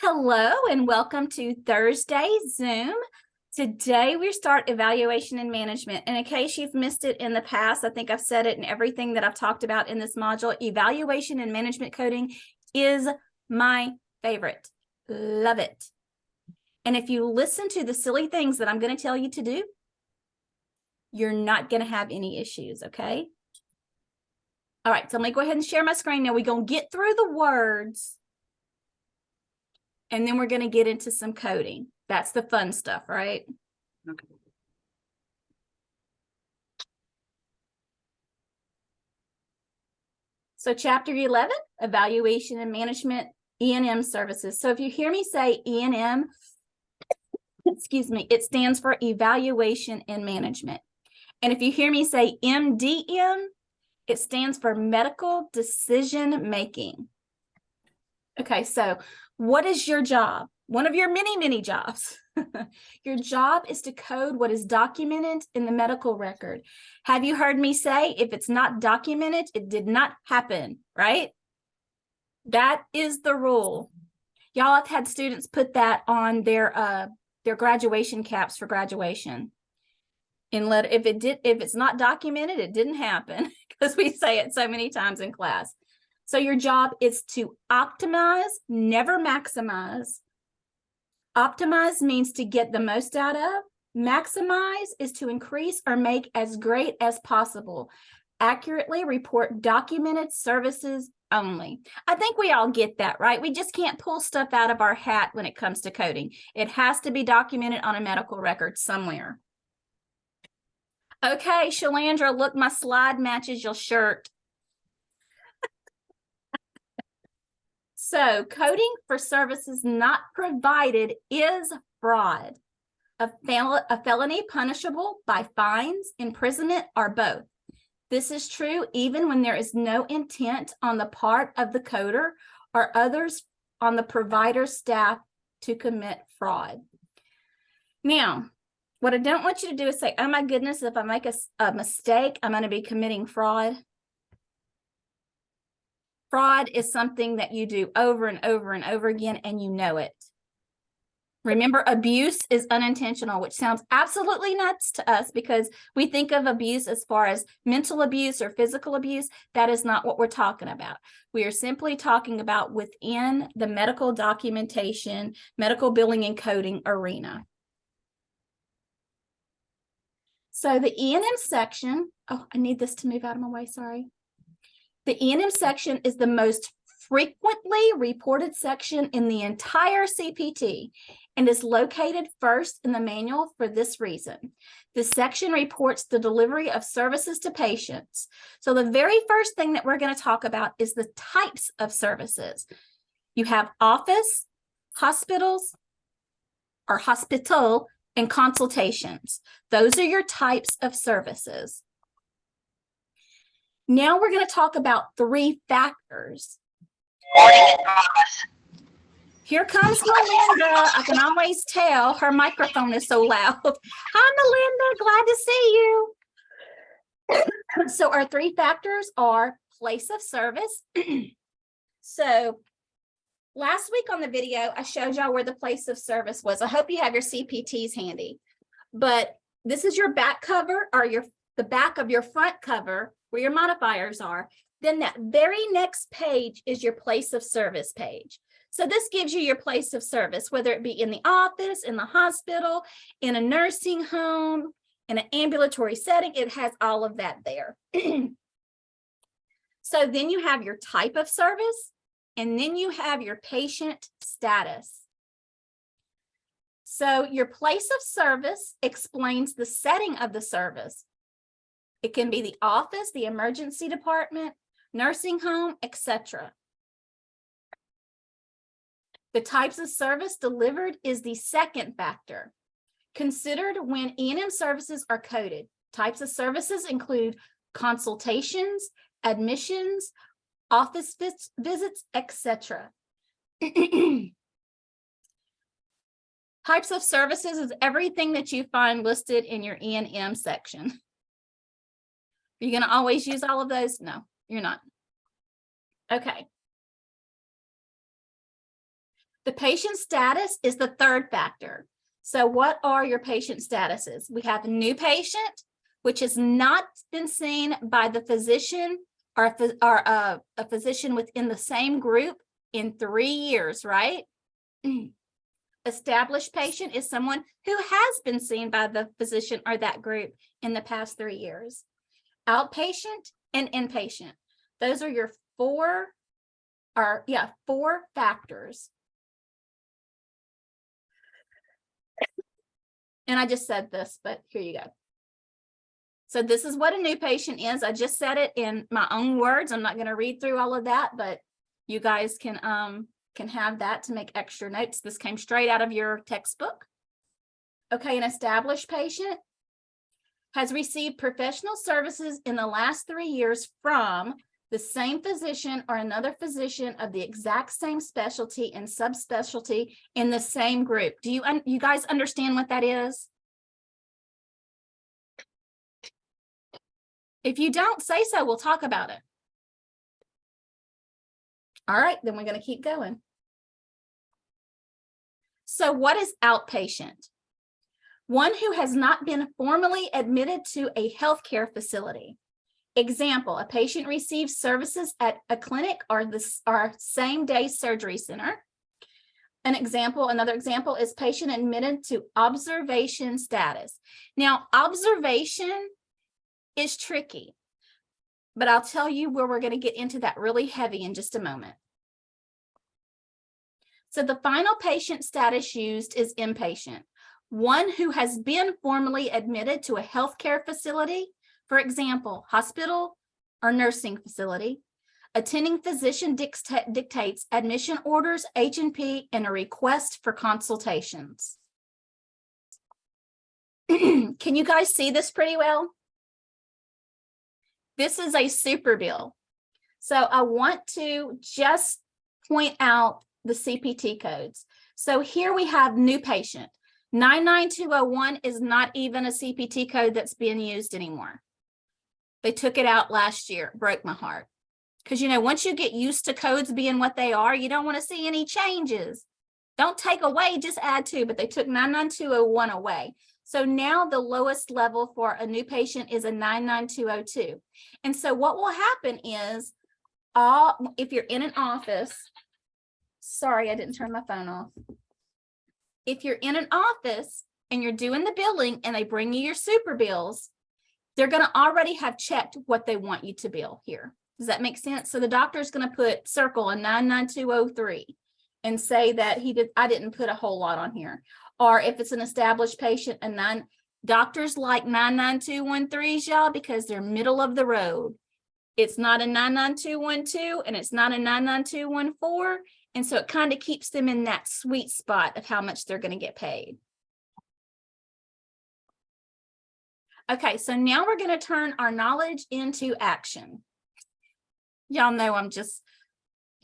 Hello and welcome to Thursday Zoom. Today we start evaluation and management. And in case you've missed it in the past, I think I've said it in everything that I've talked about in this module. Evaluation and management coding is my favorite. Love it. And if you listen to the silly things that I'm going to tell you to do, you're not going to have any issues, okay? All right, so I'm going to go ahead and share my screen. Now we're going to get through the words. And then we're going to get into some coding. That's the fun stuff, right? Okay. So chapter 11, evaluation and management, E&M services. So if you hear me say E&M, excuse me, it stands for evaluation and management. And if you hear me say MDM, it stands for medical decision making. Okay, so what is your job? One of your many, many jobs. Your job is to code what is documented in the medical record. Have you heard me say, if it's not documented, it did not happen, right? That is the rule. Y'all have had students put that on their graduation caps for graduation. If it's not documented, it didn't happen, because we say it so many times in class. So your job is to optimize, never maximize. Optimize means to get the most out of. Maximize is to increase or make as great as possible. Accurately report documented services only. I think we all get that, right? We just can't pull stuff out of our hat when it comes to coding. It has to be documented on a medical record somewhere. Okay, Shalandra, look, my slide matches your shirt. So coding for services not provided is fraud. A felony punishable by fines, imprisonment, or both. This is true even when there is no intent on the part of the coder or others on the provider's staff to commit fraud. Now, what I don't want you to do is say, oh my goodness, if I make a mistake, I'm going to be committing fraud. Fraud is something that you do over and over and over again, and you know it. Remember, abuse is unintentional, which sounds absolutely nuts to us because we think of abuse as far as mental abuse or physical abuse. That is not what we're talking about. We are simply talking about within the medical documentation, medical billing and coding arena. So the E&M section, oh, I need this to move out of my way, sorry. The E&M section is the most frequently reported section in the entire CPT and is located first in the manual for this reason. This section reports the delivery of services to patients. So the very first thing that we're going to talk about is the types of services. You have office, hospitals, or hospital, and consultations. Those are your types of services. Now we're going to talk about three factors. Here comes Melinda. I can always tell her microphone is so loud. Hi, Melinda. Glad to see you. So our three factors are place of service. So last week on the video, I showed y'all where the place of service was. I hope you have your CPTs handy. But this is your back cover or the back of your front cover where your modifiers are. Then that very next page is your place of service page. So this gives you your place of service, whether it be in the office, in the hospital, in a nursing home, in an ambulatory setting, it has all of that there. So then you have your type of service, and then you have your patient status. So your place of service explains the setting of the service. It can be the office, the emergency department, nursing home, etc. The types of service delivered is the second factor. Considered when E&M services are coded. Types of services include consultations, admissions, office visits, etc. Types of services is everything that you find listed in your E&M section. Are you going to always use all of those? No, you're not. Okay. The patient status is the third factor. So what are your patient statuses? We have a new patient, which has not been seen by the physician or a physician within the same group in 3 years, right? Established patient is someone who has been seen by the physician or that group in the past 3 years. Outpatient and inpatient. Those are your four factors. And I just said this, but here you go. So this is what a new patient is. I just said it in my own words. I'm not going to read through all of that, but you guys can have that to make extra notes. This came straight out of your textbook. Okay, an established patient has received professional services in the last 3 years from the same physician or another physician of the exact same specialty and subspecialty in the same group. Do you guys understand what that is? If you don't, say so, we'll talk about it. All right, then we're going to keep going. So what is outpatient? One who has not been formally admitted to a healthcare facility. Example, a patient receives services at a clinic or same-day surgery center. Another example is patient admitted to observation status. Now, observation is tricky, but I'll tell you where we're going to get into that really heavy in just a moment. So the final patient status used is inpatient. One who has been formally admitted to a healthcare facility, for example, hospital or nursing facility. Attending physician dictates admission orders, H&P, and a request for consultations. Can you guys see this pretty well? This is a super bill. So I want to just point out the CPT codes. So here we have new patient. 99201 is not even a CPT code that's being used anymore. They took it out last year. It broke my heart. Because, once you get used to codes being what they are, you don't want to see any changes. Don't take away, just add to, but they took 99201 away. So now the lowest level for a new patient is a 99202. And so what will happen is, if you're in an office, sorry, I didn't turn my phone off. If you're in an office and you're doing the billing and they bring you your super bills, they're going to already have checked what they want you to bill here. Does that make sense? So the doctor's going to circle a 99203 and say that I didn't put a whole lot on here. Or if it's an established patient, doctors like 99213s, y'all, because they're middle of the road. It's not a 99212 and it's not a 99214. And so it kind of keeps them in that sweet spot of how much they're going to get paid. Okay, so now we're going to turn our knowledge into action. Y'all know I'm just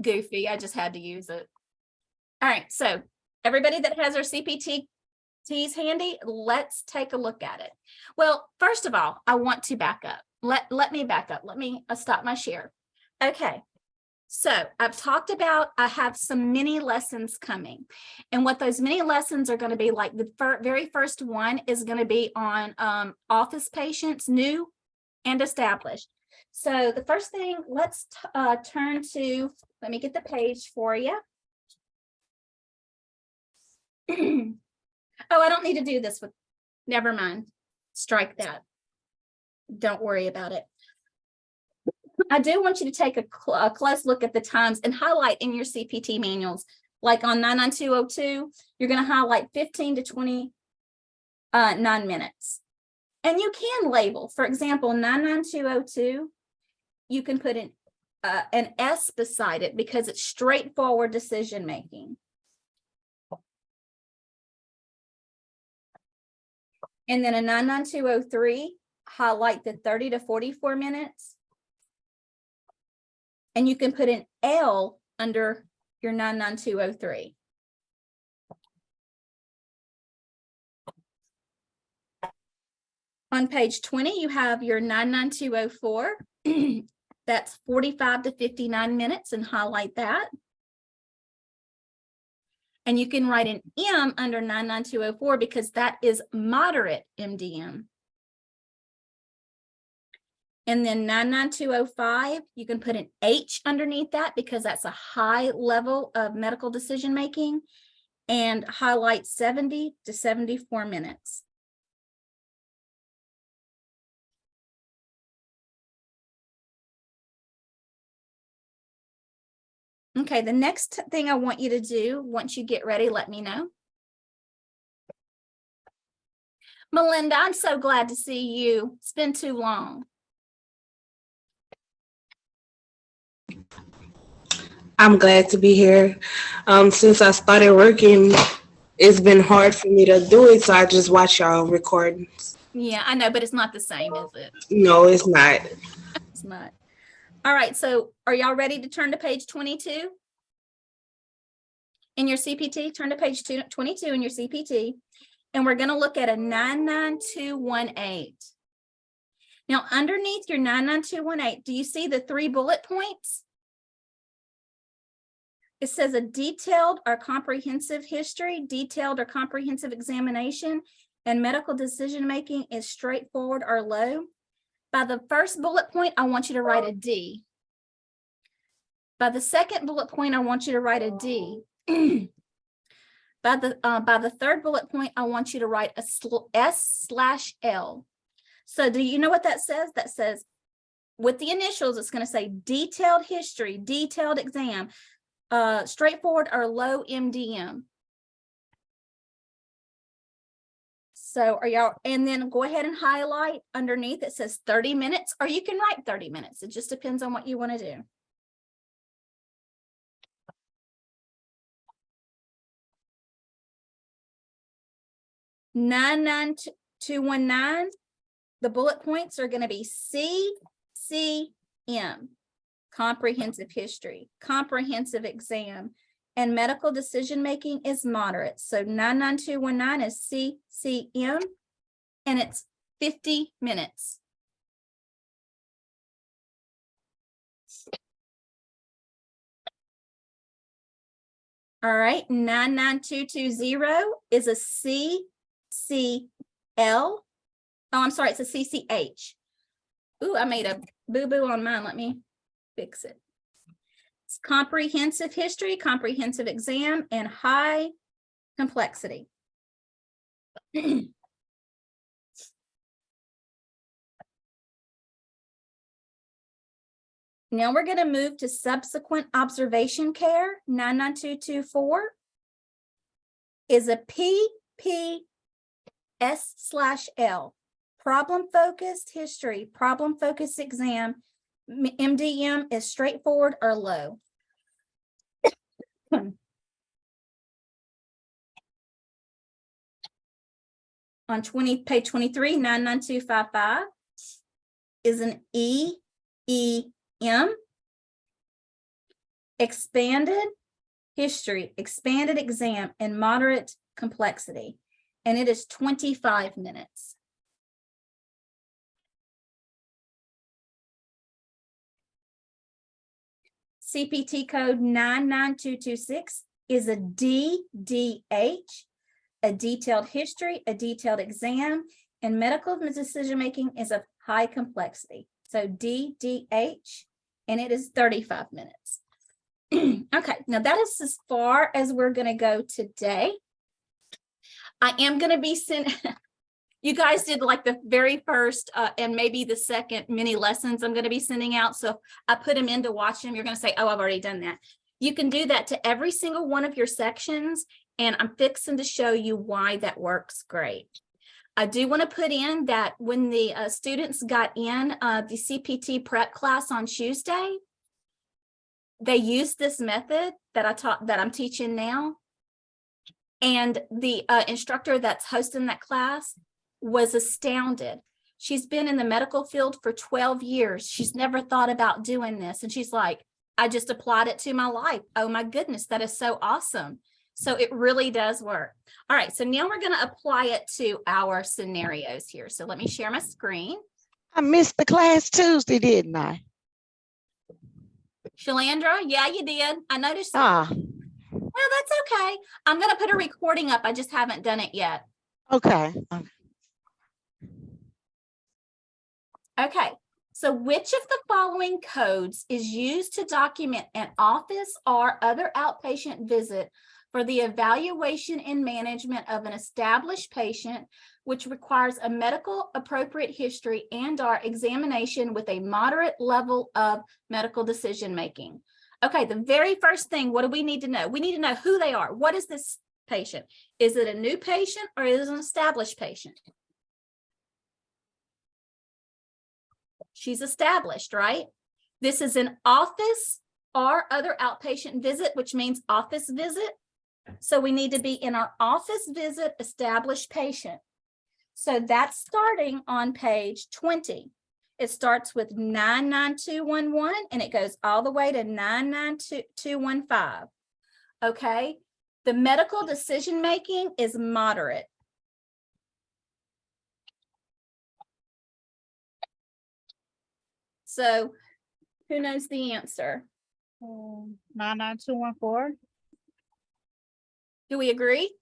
goofy. I just had to use it. All right, so everybody that has their CPTs handy, let's take a look at it. Well, first of all, I want to back up. Let me back up. Let me stop my share. Okay. So I've talked about, I have some mini lessons coming, and what those mini lessons are going to be like, the very first one is going to be on office patients, new and established. So the first thing, let's turn to, let me get the page for you. Oh, I don't need to do this with, never mind. Strike that. Don't worry about it. I do want you to take a close look at the times and highlight in your CPT manuals. Like on 99202, you're going to highlight 15 to 29 minutes. And you can label, for example, 99202, you can put an S beside it because it's straightforward decision making. And then a 99203, highlight the 30 to 44 minutes. And you can put an L under your 99203. On page 20, you have your 99204. That's 45 to 59 minutes, and highlight that. And you can write an M under 99204 because that is moderate MDM. And then 99205, you can put an H underneath that because that's a high level of medical decision making, and highlight 70 to 74 minutes. Okay, the next thing I want you to do, once you get ready, let me know. Melinda, I'm so glad to see you. It's been too long. I'm glad to be here. Since I started working, it's been hard for me to do it, so I just watch y'all recordings. Yeah, I know, but it's not the same, is it? No, it's not. It's not. All right, so are y'all ready to turn to page 22? In your CPT, turn to page 22 in your CPT, and we're going to look at a 99218. Now, underneath your 99218, do you see the 3 bullet points? It says a detailed or comprehensive history, detailed or comprehensive examination, and medical decision-making is straightforward or low. By the first bullet point, I want you to write a D. By the second bullet point, I want you to write a D. By the third bullet point, I want you to write a S/L. So do you know what that says? That says, with the initials, it's going to say detailed history, detailed exam, straightforward or low MDM. So are y'all, and then go ahead and highlight underneath, it says 30 minutes, or you can write 30 minutes. It just depends on what you want to do. $99219, the bullet points are going to be CCM, comprehensive history, comprehensive exam, and medical decision making is moderate. So 99219 is CCM, and it's 50 minutes. All right, 99220 is a CCL. Oh, I'm sorry, it's a CCH. Ooh, I made a boo-boo on mine. Let me fix it. It's comprehensive history, comprehensive exam, and high complexity. Now we're going to move to subsequent observation care. 99224 is a PPS/L, problem-focused history, problem-focused exam. MDM is straightforward or low. On page 23, 99255 is an EEM, expanded history, expanded exam, and moderate complexity, and it is 25 minutes. CPT code 99226 is a DDH, a detailed history, a detailed exam, and medical decision-making is of high complexity. So DDH, and it is 35 minutes. Okay, now that is as far as we're going to go today. I am going to be sending, you guys did like the very first and maybe the second mini lessons I'm going to be sending out. So I put them in to watch them. You're going to say, oh, I've already done that. You can do that to every single one of your sections, and I'm fixing to show you why that works great. I do want to put in that when the students got in the CPT prep class on Tuesday, they used this method that I'm teaching now. And the instructor that's hosting that class was astounded. She's been in the medical field for 12 years. She's never thought about doing this. And she's like, I just applied it to my life. Oh my goodness, that is so awesome. So it really does work. All right, so now we're going to apply it to our scenarios here. So let me share my screen. I missed the class Tuesday, didn't I? Shalandra, yeah, you did. I noticed that. Well, that's okay. I'm gonna put a recording up. I just haven't done it yet. Okay. Okay, so which of the following codes is used to document an office or other outpatient visit for the evaluation and management of an established patient, which requires a medical appropriate history and/or examination with a moderate level of medical decision-making? Okay, the very first thing, what do we need to know? We need to know who they are. What is this patient? Is it a new patient or is it an established patient? She's established, right? This is an office or other outpatient visit, which means office visit. So we need to be in our office visit established patient. So that's starting on page 20. It starts with 99211 and it goes all the way to 992215. Okay. The medical decision making is moderate. So who knows the answer? 99214. Do we agree?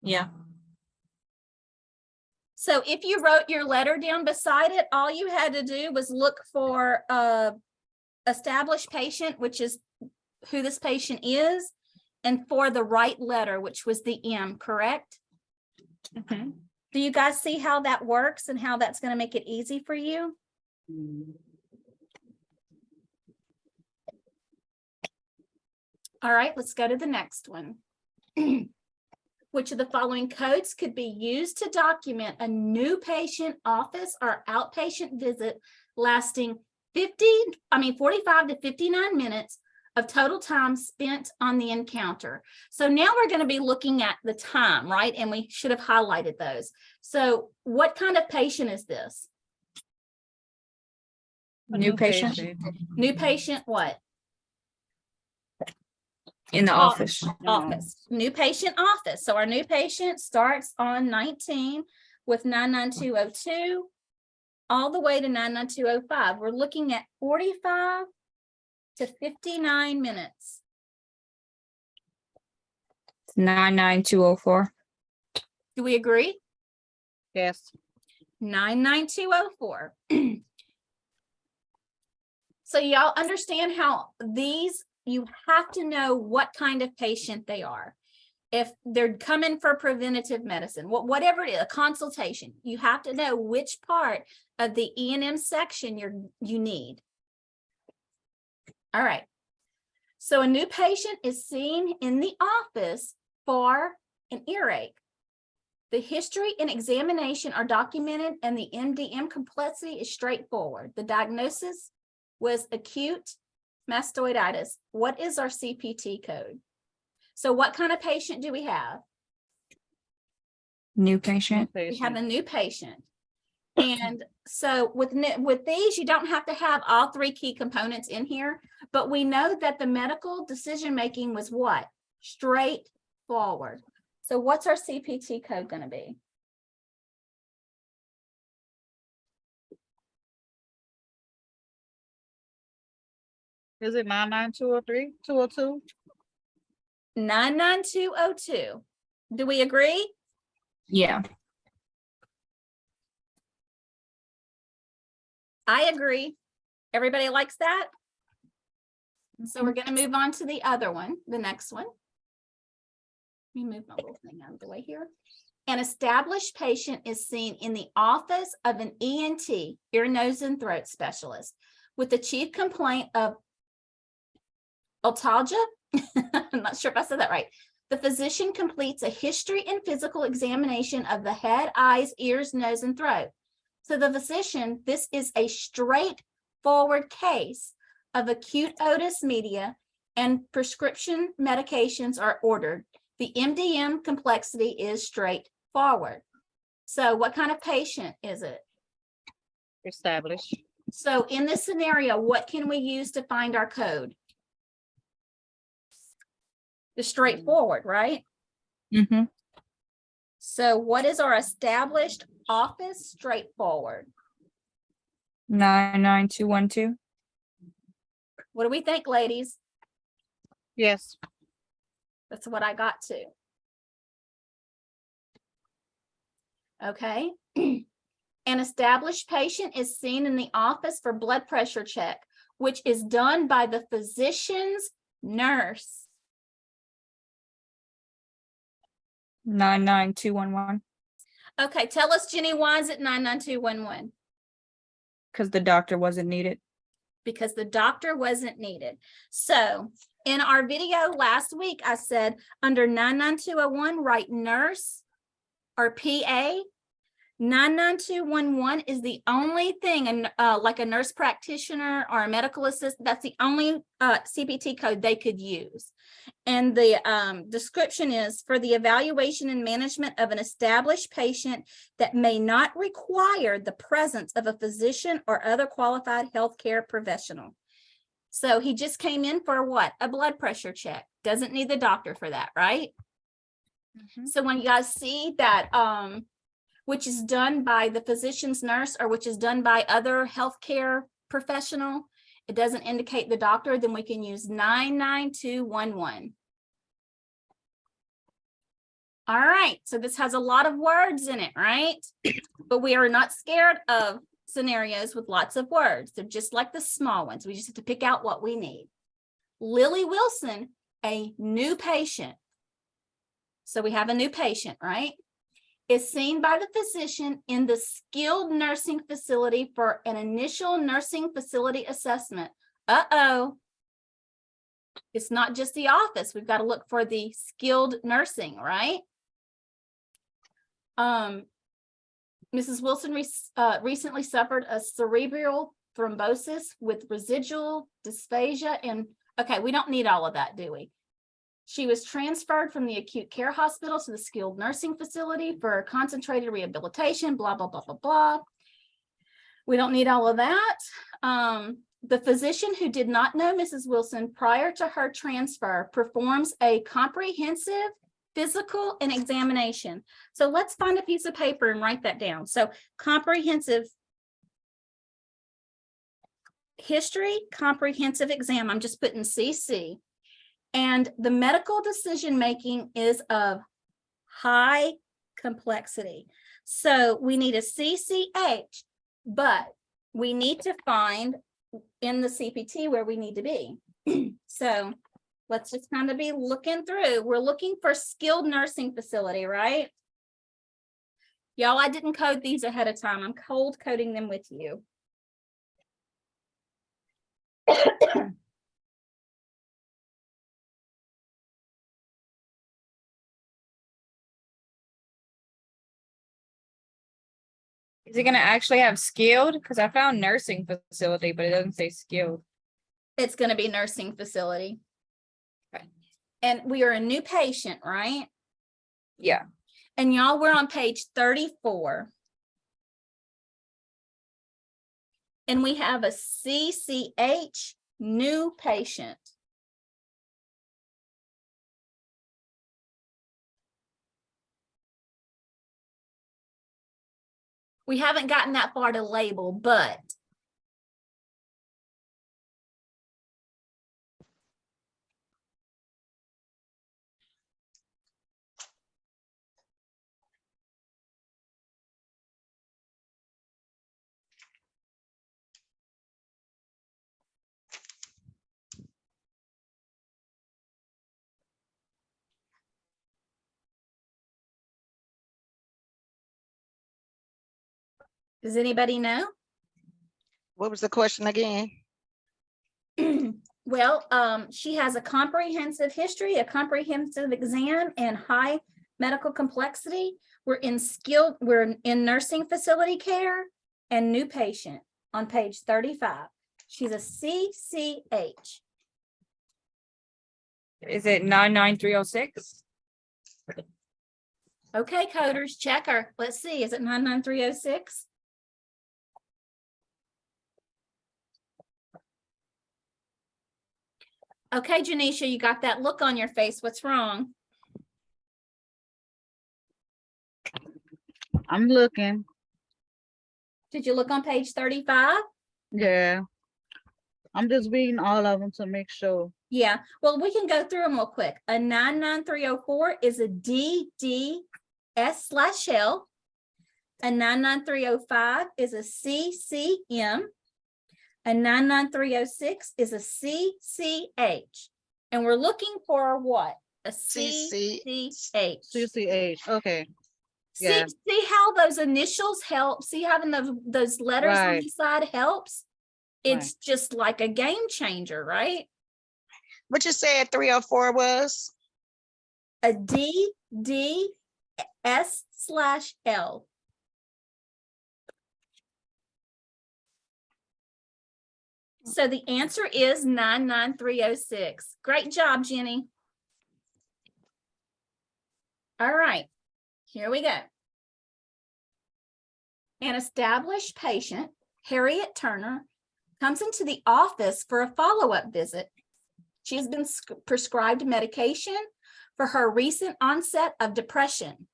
Yeah. So if you wrote your letter down beside it, all you had to do was look for established patient, which is who this patient is, and for the right letter, which was the M, correct? Mhm. Do you guys see how that works and how that's going to make it easy for you? All right, let's go to the next one. Which of the following codes could be used to document a new patient office or outpatient visit lasting 45 to 59 minutes of total time spent on the encounter? So now we're going to be looking at the time, right? And we should have highlighted those. So what kind of patient is this? New patient New patient what? in the office. Office, new patient office. So our new patient starts on 19 with 99202 all the way to 99205. We're looking at 45 to 59 minutes. 99204. Do we agree? Yes. 99204. So y'all understand how these, you have to know what kind of patient they are. If they're coming for preventative medicine, whatever it is, a consultation, you have to know which part of the E&M section you need. All right. So a new patient is seen in the office for an earache. The history and examination are documented and the MDM complexity is straightforward. The diagnosis was acute mastoiditis. What is our CPT code? So what kind of patient do we have? New patient. We have a new patient. And so with these, you don't have to have all three key components in here, but we know that the medical decision-making was what? Straightforward. So what's our CPT code going to be? Is it 99203, 202? 99202. Do we agree? Yeah. I agree. Everybody likes that? So we're going to move on to the other one, the next one. Let me move my little thing out of the way here. An established patient is seen in the office of an ENT, ear, nose, and throat specialist, with the chief complaint of ottalgia. I'm not sure if I said that right. The physician completes a history and physical examination of the head, eyes, ears, nose, and throat. So the physician, this is a straightforward case of acute otitis media and prescription medications are ordered. The MDM complexity is straightforward. So what kind of patient is it? Established. So in this scenario, what can we use to find our code? The straightforward, right? Mm-hmm. So what is our established office straightforward? 99212. What do we think, ladies? Yes. That's what I got to. Okay. An established patient is seen in the office for blood pressure check, which is done by the physician's nurse. 99211. Okay, tell us, Jenny, why is it 99211? Because the doctor wasn't needed. Because the doctor wasn't needed. So in our video last week, I said under 99201, write nurse or PA. 99211 is the only thing, and like a nurse practitioner or a medical assistant, that's the only CPT code they could use. And the description is for the evaluation and management of an established patient that may not require the presence of a physician or other qualified healthcare professional. So he just came in for what? A blood pressure check. Doesn't need the doctor for that, right? So when you guys see that, which is done by the physician's nurse or which is done by other healthcare professional, it doesn't indicate the doctor, then we can use 99211. All right, so this has a lot of words in it, right? But we are not scared of scenarios with lots of words. They're just like the small ones. We just have to pick out what we need. Lily Wilson, a new patient. So we have a new patient, right? Is seen by the physician in the skilled nursing facility for an initial nursing facility assessment. Uh-oh. It's not just the office. We've got to look for the skilled nursing, right? Mrs. Wilson recently suffered a cerebral thrombosis with residual dysphagia. And okay, we don't need all of that, do we? She was transferred from the acute care hospital to the skilled nursing facility for concentrated rehabilitation, blah, blah, blah, blah, blah. We don't need all of that. The physician who did not know Mrs. Wilson prior to her transfer performs a comprehensive physical and examination. So let's find a piece of paper and write that down. So comprehensive history, comprehensive exam. I'm just putting CC. And the medical decision-making is of high complexity. So we need a CCH, but we need to find in the CPT where we need to be. So let's just kind of be looking through. We're looking for skilled nursing facility, right? Y'all, I didn't code these ahead of time. I'm cold coding them with you. Is it gonna actually have skilled? Because I found nursing facility, but it doesn't say skilled. It's going to be nursing facility. Okay. And we are a new patient, right? Yeah. And y'all, we're on page 34. And we have a CCH, new patient. We haven't gotten that far to label, but does anybody know? What was the question again? Well, she has a comprehensive history, a comprehensive exam, and high medical complexity. We're in nursing facility care and new patient on page 35. She's a CCH. Is it 99306? Okay, coders, check her. Let's see, is it 99306? Okay, Janisha, you got that look on your face. What's wrong? I'm looking. Did you look on page 35? Yeah. I'm just reading all of them to make sure. Yeah, well, we can go through them real quick. A 99304 is a DDS/L. A 99305 is a CCM. A 99306 is a CCH. And we're looking for what? A CC. CCH. CCH, okay. See, Yeah. see how those initials help? See having those letters on Right. the side helps? It's Right. just like a game changer, right? What you said 304 was? A DDS/L. So the answer is 99306. Great job, Jenny. All right, here we go. An established patient, Harriet Turner, comes into the office for a follow-up visit. She has been prescribed medication for her recent onset of depression.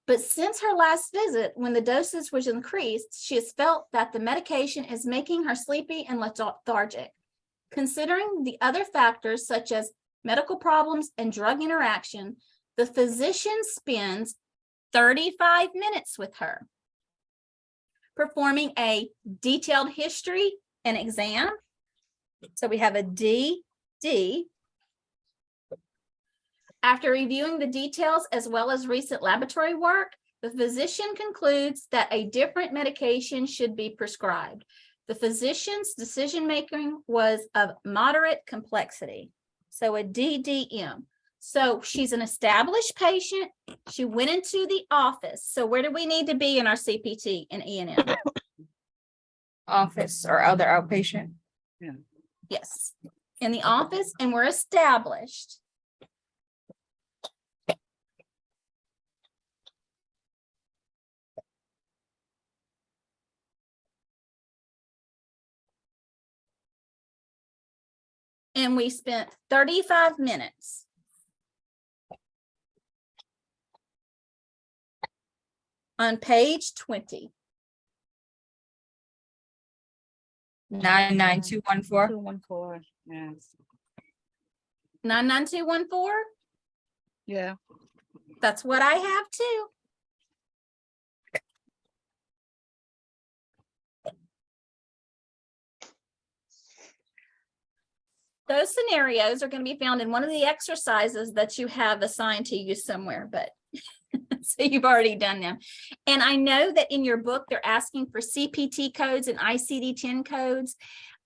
But since her last visit, when the dosage was increased, she has felt that the medication is making her sleepy and lethargic. Considering the other factors such as medical problems and drug interaction, the physician spends 35 minutes with her, performing a detailed history and exam. So we have a DD. After reviewing the details as well as recent laboratory work, the physician concludes that a different medication should be prescribed. The physician's decision-making was of moderate complexity. So a DDM. So she's an established patient. She went into the office. So where do we need to be in our CPT and E&M? Office or other outpatient. Yes, in the office, and we're established. And we spent 35 minutes. On page 20. 99214. 214, yeah. 99214, Yeah, that's what I have too. Those scenarios are going to be found in one of the exercises that you have assigned to you somewhere, but so you've already done them. And I know that in your book, they're asking for CPT codes and ICD-10 codes.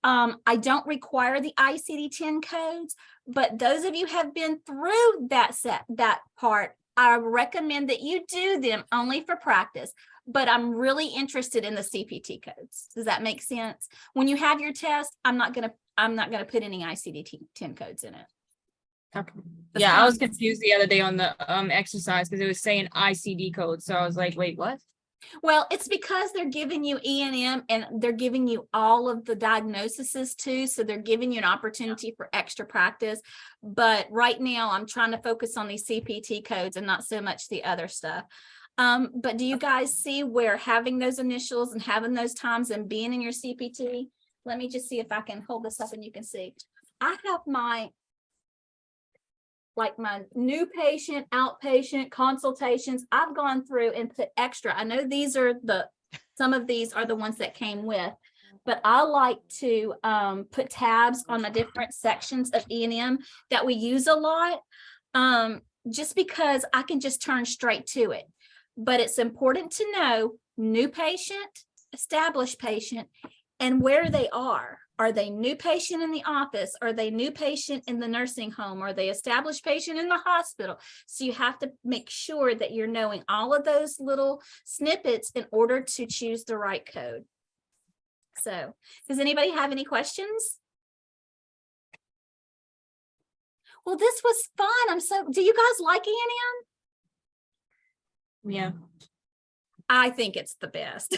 I don't require the ICD-10 codes, but those of you who have been through that part, I recommend that you do them only for practice. But I'm really interested in the CPT codes. Does that make sense? When you have your test, I'm not gonna put any ICD-10 codes in it. Okay. That's Yeah, I fine. was confused the other day on the exercise because it was saying ICD code. So I was like, wait, what? Well, it's because they're giving you E&M and they're giving you all of the diagnoses too. So they're giving you an opportunity for extra practice. But right now I'm trying to focus on these CPT codes and not so much the other stuff. But do you guys see where having those initials and having those times and being in your CPT? Let me just see if I can hold this up and you can see. I have my new patient, outpatient consultations. I've gone through and put extra. I know these are some of these are the ones that came with, but I like to put tabs on the different sections of E&M that we use a lot, just because I can just turn straight to it. But it's important to know new patient, established patient, and where they are. Are they new patient in the office? Are they new patient in the nursing home? Are they established patient in the hospital? So you have to make sure that you're knowing all of those little snippets in order to choose the right code. So does anybody have any questions? Well, this was fun. Do you guys like E&M? Yeah. I think it's the best.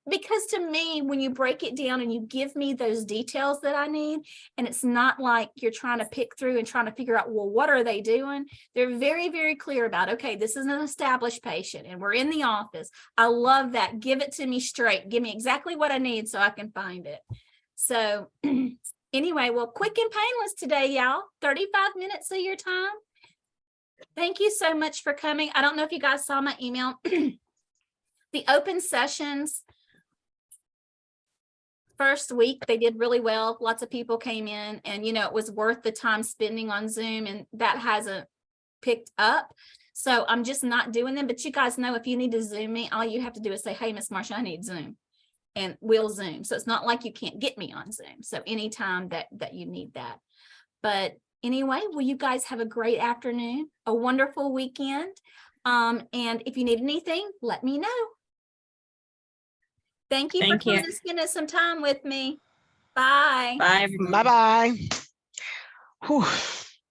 Because to me, when you break it down and you give me those details that I need, and it's not like you're trying to pick through and trying to figure out, well, what are they doing? They're very, very clear about, okay, this is an established patient and we're in the office. I love that. Give it to me straight. Give me exactly what I need so I can find it. So anyway, well, quick and painless today, y'all. 35 minutes of your time. Thank you so much for coming. I don't know if you guys saw my email. The open sessions first week, they did really well. Lots of people came in and, you know, it was worth the time spending on Zoom, and that hasn't picked up. So I'm just not doing them. But you guys know, if you need to Zoom me, all you have to do is say, hey, Miss Marsha, I need Zoom. And we'll Zoom. So it's not like you can't get me on Zoom. So anytime that you need that. But anyway, well, you guys have a great afternoon, a wonderful weekend. And if you need anything, let me know. Thank you for Thank you. coming and spending some time with me. Bye. Bye, everyone. Bye-bye. Whew.